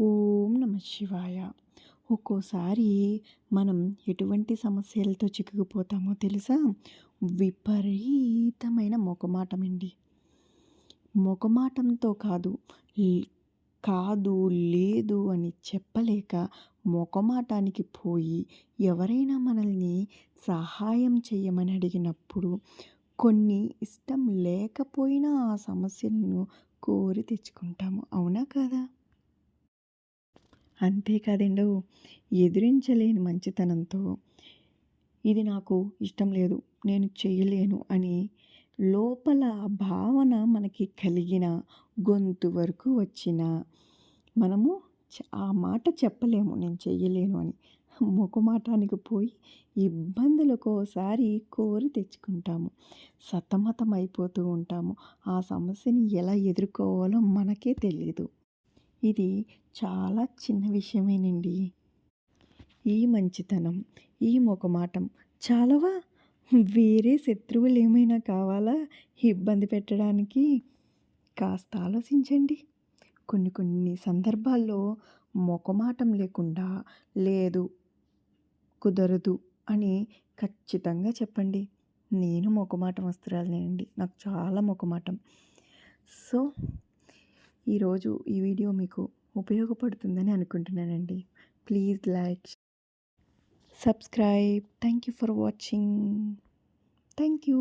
ఓం నమ శివాయ. ఒక్కోసారి మనం ఎటువంటి సమస్యలతో చిక్కుకుపోతామో తెలుసా? విపరీతమైన మొఖమాటమండి. మొఖమాటంతో కాదు, కాదు, లేదు అని చెప్పలేక మొఖమాటానికి పోయి ఎవరైనా మనల్ని సహాయం చేయమని అడిగినప్పుడు కొన్ని ఇష్టం లేకపోయినా ఆ సమస్యలను కోరి తెచ్చుకుంటాము. అవునా కాదా? అంతే కాదండో! ఎదిరించలేని మంచితనంతో ఇది నాకు ఇష్టం లేదు, నేను చేయలేను అని లోపల భావన మనకి కలిగిన గొంతు వరకు వచ్చిన మనము ఆ మాట చెప్పలేము నేను చెయ్యలేను అని. మొఖమాటానికి పోయి ఇబ్బందులు ఒక్కోసారి కోరి తెచ్చుకుంటాము. సతమతం అయిపోతూ ఉంటాము. ఆ సమస్యని ఎలా ఎదుర్కోవాలో మనకే తెలీదు. ఇది చాలా చిన్న విషయమేనండి. ఈ మంచితనం, ఈ మొఖమాటం చాలవా? వేరే శత్రువులు ఏమైనా కావాలా ఇబ్బంది పెట్టడానికి? కాస్త ఆలోచించండి. కొన్ని కొన్ని సందర్భాల్లో మొఖమాటం లేకుండా లేదు, కుదరదు అని ఖచ్చితంగా చెప్పండి. నేను మొఖమాటమస్తురాలినేనండి. నాకు చాలా మొఖమాటం. సో, ఈరోజు ఈ వీడియో మీకు ఉపయోగపడుతుందని అనుకుంటున్నానండి. Please like, subscribe. Thank you for watching. Thank you.